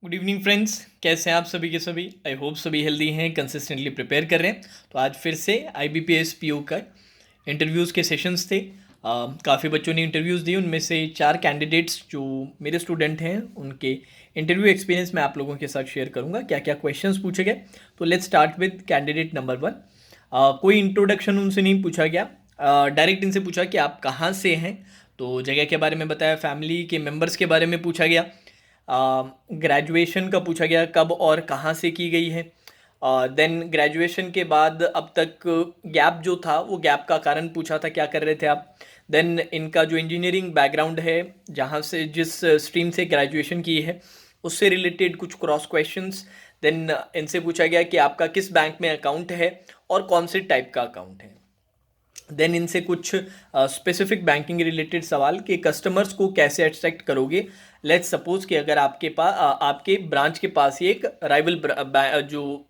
Good evening friends, कैसे हैं आप सभी के सभी। आई होप सभी हेल्दी हैं, कंसिस्टेंटली प्रिपेयर कर रहे हैं। तो आज फिर से IBPS PO का इंटरव्यूज़ के सेशंस थे। काफ़ी बच्चों ने इंटरव्यूज़ दिए, उनमें से 4 कैंडिडेट्स जो मेरे स्टूडेंट हैं उनके इंटरव्यू एक्सपीरियंस मैं आप लोगों के साथ शेयर करूंगा, क्या क्या क्वेश्चंस पूछे गए। तो let's start with candidate number 1। कोई इंट्रोडक्शन उनसे नहीं पूछा गया, डायरेक्ट इनसे पूछा कि आप कहाँ से हैं। तो जगह के बारे में बताया, फैमिली के मेम्बर्स के बारे में पूछा गया, ग्रेजुएशन का पूछा गया कब और कहाँ से की गई है। देन ग्रेजुएशन के बाद अब तक गैप जो था वो गैप का कारण पूछा था, क्या कर रहे थे आप। देन इनका जो इंजीनियरिंग बैकग्राउंड है, जहाँ से जिस स्ट्रीम से ग्रेजुएशन की है उससे रिलेटेड कुछ क्रॉस क्वेश्चंस। देन इनसे पूछा गया कि आपका किस बैंक में अकाउंट है और कौन से टाइप का अकाउंट है। देन इनसे कुछ स्पेसिफिक बैंकिंग रिलेटेड सवाल कि कस्टमर्स को कैसे अट्रैक्ट करोगे। लेट्स सपोज कि अगर आपके पास आपके ब्रांच के पास ही एक राइवल जो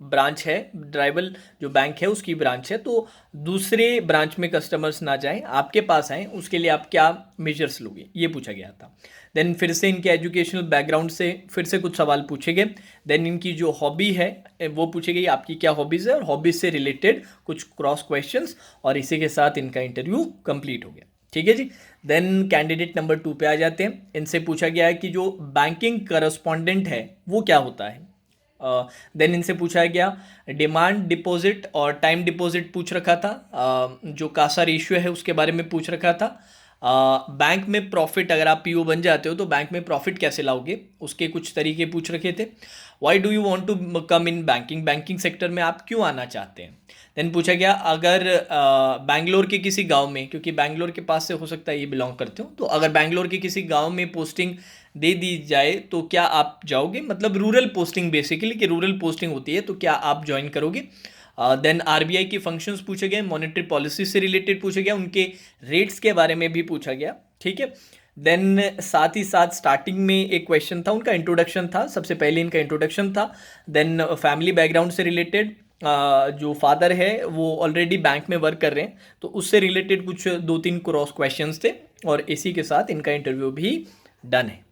ब्रांच है, राइवल जो बैंक है उसकी ब्रांच है, तो दूसरे ब्रांच में कस्टमर्स ना जाएं, आपके पास आएँ, उसके लिए आप क्या मेजर्स लोगे, ये पूछा गया था। देन फिर से इनके एजुकेशनल बैकग्राउंड से फिर से कुछ सवाल पूछे गए। देन इनकी जो हॉबी है वो पूछी गई, आपकी क्या हॉबीज़ है, और हॉबीज़ से रिलेटेड कुछ क्रॉस क्वेश्चंस, और इसी के साथ इनका इंटरव्यू कंप्लीट हो गया। ठीक है जी। देन कैंडिडेट नंबर 2 पे आ जाते हैं। इनसे पूछा गया है कि जो बैंकिंग करस्पॉन्डेंट है वो क्या होता है। देन इनसे पूछा गया डिमांड डिपॉजिट और टाइम डिपॉजिट पूछ रखा था, जो कासा रेशियो है उसके बारे में पूछ रखा था। बैंक में प्रॉफिट, अगर आप PO बन जाते हो तो बैंक में प्रॉफिट कैसे लाओगे, उसके कुछ तरीके पूछ रखे थे। Why do you want to come in banking, banking sector में आप क्यों आना चाहते हैं। देन पूछा गया अगर बैंगलोर के किसी गांव में, क्योंकि बैंगलोर के पास से हो सकता है ये बिलोंग करते हो, तो अगर बैंगलोर के किसी गांव में पोस्टिंग दे दी जाए तो क्या आप जाओगे, मतलब रूरल पोस्टिंग बेसिकली, कि रूरल पोस्टिंग होती है तो क्या आप ज्वाइन करोगे। देन RBI की फंक्शंस पूछे गए, मॉनेटरी पॉलिसी से रिलेटेड पूछे गया, उनके रेट्स के बारे में भी पूछा गया। ठीक है। देन साथ ही साथ स्टार्टिंग में एक क्वेश्चन था, उनका इंट्रोडक्शन था, सबसे पहले इनका इंट्रोडक्शन था। देन फैमिली बैकग्राउंड से रिलेटेड, जो फादर है वो ऑलरेडी बैंक में वर्क कर रहे हैं, तो उससे रिलेटेड कुछ 2-3 क्रॉस क्वेश्चंस थे, और इसी के साथ इनका इंटरव्यू भी डन है।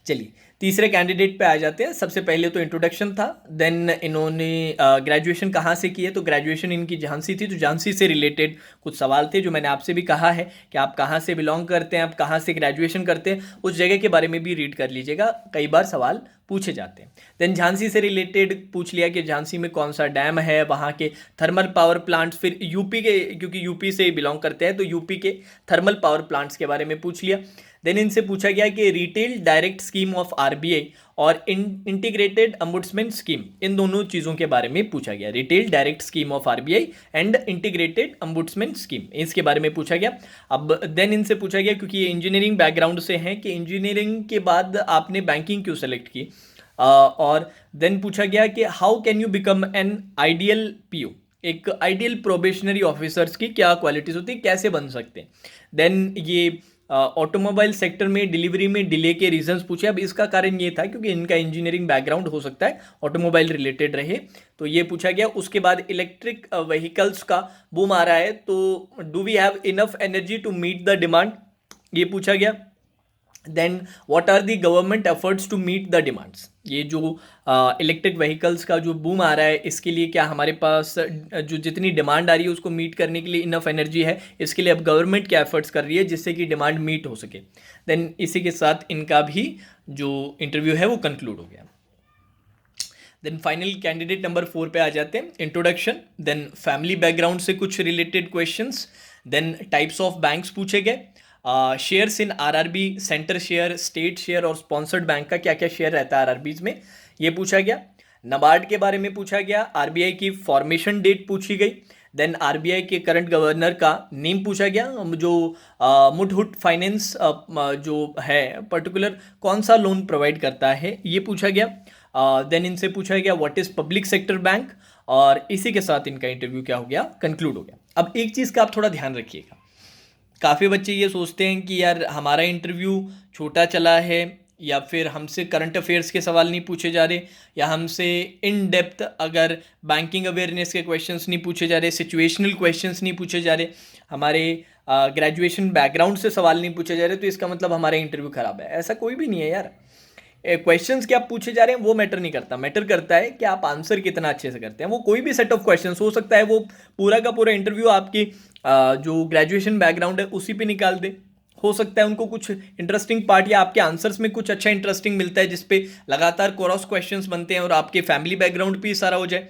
चलिए तीसरे कैंडिडेट पे आ जाते हैं। सबसे पहले तो इंट्रोडक्शन था, देन इन्होंने ग्रेजुएशन कहाँ से की है, तो ग्रेजुएशन इनकी झांसी थी, तो झांसी से रिलेटेड कुछ सवाल थे, जो मैंने आपसे भी कहा है कि आप कहाँ से बिलोंग करते हैं, आप कहाँ से ग्रेजुएशन करते हैं, उस जगह के बारे में भी रीड कर लीजिएगा, कई बार सवाल पूछे जाते हैं। देन झांसी से रिलेटेड पूछ लिया कि झांसी में कौन सा डैम है, वहाँ के थर्मल पावर प्लांट्स, फिर यूपी के, क्योंकि यूपी से बिलोंग करते हैं तो यूपी के थर्मल पावर प्लांट्स के बारे में पूछ लिया। देन इनसे पूछा गया कि retail direct scheme of RBI और इंटीग्रेटेड अम्बुड्समैन स्कीम, इन दोनों चीज़ों के बारे में पूछा गया। Retail direct scheme of RBI and integrated अम्बुड्समैन scheme, इसके बारे में पूछा गया। अब देन इनसे पूछा गया, क्योंकि ये इंजीनियरिंग बैकग्राउंड से हैं, कि इंजीनियरिंग के बाद आपने बैंकिंग क्यों सेलेक्ट की। और देन पूछा गया कि how can you become an ideal PO, एक आइडियल प्रोबेशनरी ऑफिसर्स की क्या क्वालिटीज़ होती है, कैसे बन सकते हैं। देन ये ऑटोमोबाइल सेक्टर में डिलीवरी में डिले के रीजंस पूछे। अब इसका कारण ये था क्योंकि इनका इंजीनियरिंग बैकग्राउंड हो सकता है ऑटोमोबाइल रिलेटेड रहे, तो ये पूछा गया। उसके बाद इलेक्ट्रिक व्हीकल्स का बूम आ रहा है, तो do we have enough energy to meet the demand, ये पूछा गया। Then what are the government efforts to meet the demands, ये जो इलेक्ट्रिक व्हीकल्स का जो बूम आ रहा है इसके लिए क्या हमारे पास जो जितनी डिमांड आ रही है उसको मीट करने के लिए इनफ एनर्जी है, इसके लिए अब गवर्नमेंट क्या एफर्ट्स कर रही है जिससे कि डिमांड मीट हो सके। देन इसी के साथ इनका भी जो इंटरव्यू है वो कंक्लूड हो गया। देन फाइनल कैंडिडेट नंबर 4 पे आ जाते हैं। इंट्रोडक्शन, देन फैमिली बैकग्राउंड से कुछ related questions, then types of banks पूछे गए, shares in RRB, centre share, state share और स्पॉन्सर्ड बैंक का क्या क्या शेयर रहता है RRBs में, ये पूछा गया। नबार्ड के बारे में पूछा गया, RBI की फॉर्मेशन डेट पूछी गई। देन RBI के करंट गवर्नर का नेम पूछा गया, जो मुथूट फाइनेंस जो है पर्टिकुलर कौन सा लोन प्रोवाइड करता है, ये पूछा गया। देन इनसे पूछा गया what is public sector bank, और इसी के साथ इनका इंटरव्यू क्या हो गया, कंक्लूड हो गया। अब एक चीज़ का आप थोड़ा ध्यान रखिएगा, काफ़ी बच्चे ये सोचते हैं कि यार हमारा इंटरव्यू छोटा चला है, या फिर हमसे करंट अफेयर्स के सवाल नहीं पूछे जा रहे, या हमसे इन डेप्थ अगर बैंकिंग अवेयरनेस के क्वेश्चंस नहीं पूछे जा रहे, सिचुएशनल क्वेश्चंस नहीं पूछे जा रहे, हमारे ग्रेजुएशन बैकग्राउंड से सवाल नहीं पूछे जा रहे, तो इसका मतलब हमारा इंटरव्यू खराब है। ऐसा कोई भी नहीं है यार। क्वेश्चंस क्या आप पूछे जा रहे हैं वो मैटर नहीं करता, मैटर करता है कि आप आंसर कितना अच्छे से करते हैं। वो कोई भी सेट ऑफ क्वेश्चंस हो सकता है, वो पूरा का पूरा इंटरव्यू आपकी जो ग्रेजुएशन बैकग्राउंड है उसी पे निकाल दे। हो सकता है उनको कुछ इंटरेस्टिंग पार्ट या आपके आंसर्स में कुछ अच्छा इंटरेस्टिंग मिलता है जिसपे लगातार क्रॉस क्वेश्चंस बनते हैं और आपके फैमिली बैकग्राउंड भी सारा हो जाए,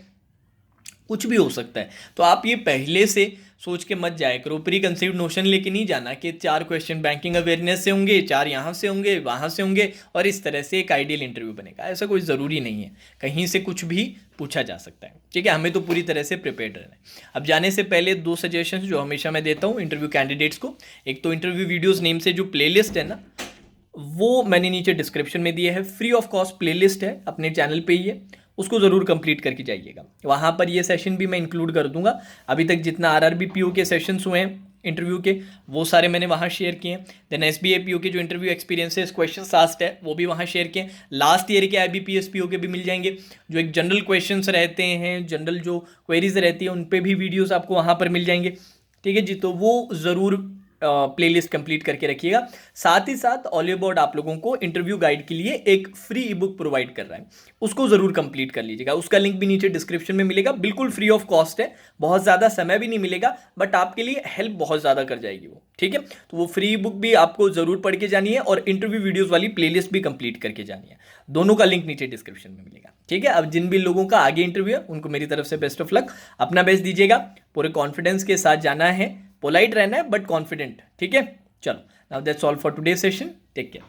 कुछ भी हो सकता है। तो आप ये पहले से सोच के मत जाया करो, प्री कंसीव्ड नोशन लेके नहीं जाना कि 4 क्वेश्चन बैंकिंग अवेयरनेस से होंगे, 4 यहाँ से होंगे, वहाँ से होंगे और इस तरह से एक आइडियल इंटरव्यू बनेगा। ऐसा कोई ज़रूरी नहीं है, कहीं से कुछ भी पूछा जा सकता है, ठीक है। हमें तो पूरी तरह से प्रिपेयर्ड रहना है। अब जाने से पहले 2 सजेशंस जो हमेशा मैं देता हूँ इंटरव्यू कैंडिडेट्स को। एक तो इंटरव्यू वीडियोज़ नेम से जो प्लेलिस्ट है ना, वो मैंने नीचे डिस्क्रिप्शन में दिया है, फ्री ऑफ कॉस्ट प्लेलिस्ट है, अपने चैनल पे ही है, उसको ज़रूर कंप्लीट करके जाइएगा। वहाँ पर ये सेशन भी मैं इंक्लूड कर दूंगा। अभी तक जितना आरआरबी पीओ के सेशंस हुए हैं इंटरव्यू के, वो सारे मैंने वहाँ शेयर किए हैं। देन एसबीआई पीओ के जो इंटरव्यू एक्सपीरियंसेस क्वेश्चन आस्क्ड है वो भी वहाँ शेयर किए हैं। लास्ट ईयर के आईबीपीएस पीओ के भी मिल जाएंगे, जो एक जनरल क्वेश्चंस रहते हैं, जनरल जो क्वेरीज रहती है उन पे भी वीडियोज़ आपको वहाँ पर मिल जाएंगे, ठीक है जी। तो वो ज़रूर प्लेलिस्ट कंप्लीट करके रखिएगा। साथ ही साथ ऑलिव बोर्ड आप लोगों को इंटरव्यू गाइड के लिए एक फ्री ई बुक प्रोवाइड कर रहा है, उसको ज़रूर कंप्लीट कर लीजिएगा। उसका लिंक भी नीचे डिस्क्रिप्शन में मिलेगा, बिल्कुल फ्री ऑफ कॉस्ट है, बहुत ज़्यादा समय भी नहीं मिलेगा, बट आपके लिए हेल्प बहुत ज़्यादा कर जाएगी वो, ठीक है। तो वो फ्री बुक भी आपको ज़रूर पढ़ के जानी है और इंटरव्यू वीडियोज़ वाली प्लेलिस्ट भी कंप्लीट करके जानी है। दोनों का लिंक नीचे डिस्क्रिप्शन में मिलेगा, ठीक है। अब जिन भी लोगों का आगे इंटरव्यू है उनको मेरी तरफ से बेस्ट ऑफ लक, अपना बेस्ट दीजिएगा, पूरे कॉन्फिडेंस के साथ जाना है, पोलाइट रहना है बट कॉन्फिडेंट, ठीक है। चलो, now that's all for today session, take care.